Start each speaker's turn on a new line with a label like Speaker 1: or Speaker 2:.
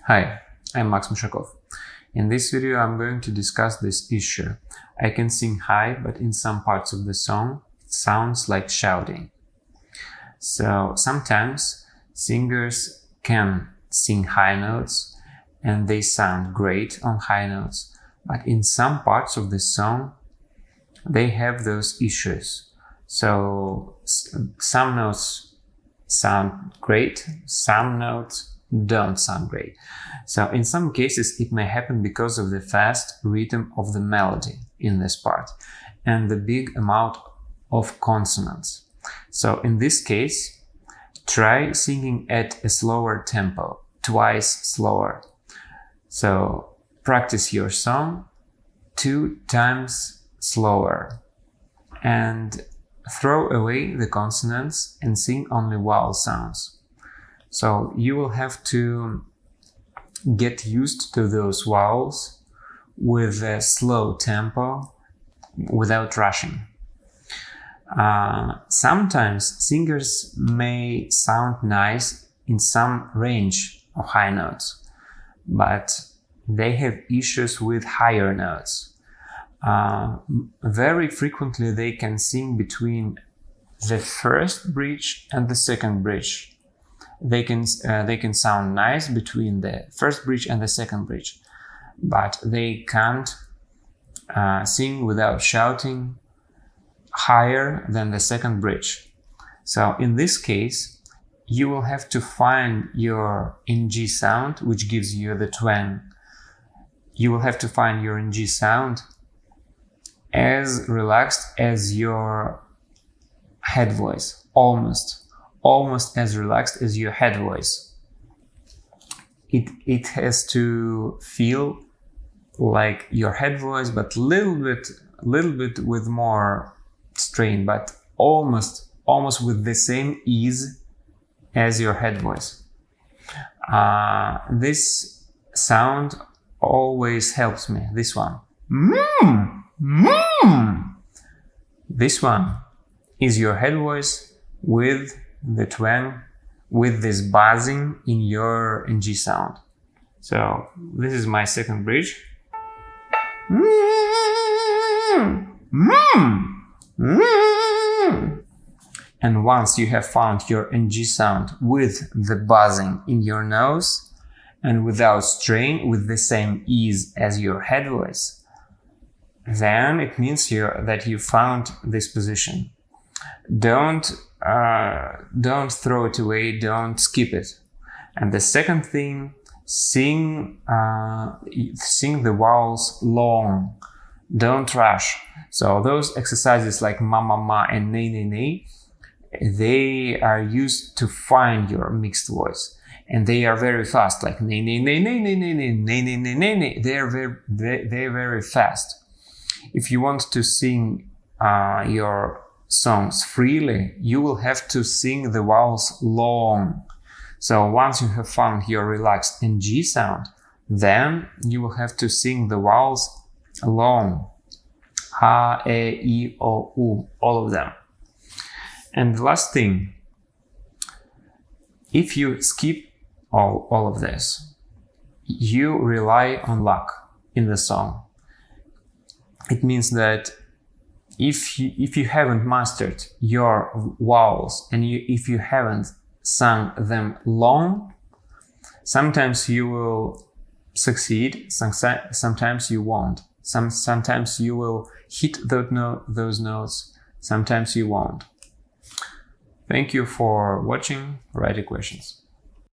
Speaker 1: Hi, I'm Max Mushakov. In this video I'm going to discuss this issue. I can sing high, but in some parts of the song it sounds like shouting. So sometimes singers can sing high notes and they sound great on high notes, but in some parts of the song they have those issues. So some notes sound great, some notes don't sound great. So in some cases it may happen because of the fast rhythm of the melody in this part and the big amount of consonants. So in this case, try singing at a slower tempo, twice slower. So practice your song 2 times slower and throw away the consonants and sing only vowel sounds. So you will have to get used to those vowels with a slow tempo without rushing. Sometimes singers may sound nice in some range of high notes, but they have issues with higher notes. Very frequently they can sing between the first bridge and the second bridge. They can sound nice between the first bridge and the second bridge, but they can't sing without shouting higher than the second bridge. So in this case, you will have to find your NG sound, which gives you the twang. You will have to find your NG sound as relaxed as your head voice, almost as relaxed as your head voice. It has to feel like your head voice, but little bit with more strain, but almost with the same ease as your head voice. This sound always helps me. This one. This one is your head voice with the twang, with this buzzing in your NG sound. So this is my second bridge. And once you have found your NG sound with the buzzing in your nose and without strain, with the same ease as your head voice, then it means that you found this position. Don't throw it away, don't skip it. And the second thing, sing the vowels long, don't rush. So those exercises like ma ma ma and ne ne ne, they are used to find your mixed voice, and they are very fast, like ne ne ne ne ne ne ne ne ne ne ne ne. They're very fast. If you want to sing your songs freely, you will have to sing the vowels long. So once you have found your relaxed NG sound, then you will have to sing the vowels long. Ha, e, I, o, u, all of them. And the last thing, if you skip all of this, you rely on luck in the song. It means that if you haven't mastered your vowels and if you haven't sung them long, sometimes you will succeed, sometimes you won't. Sometimes you will hit those notes, sometimes you won't. Thank you for watching. Write your questions.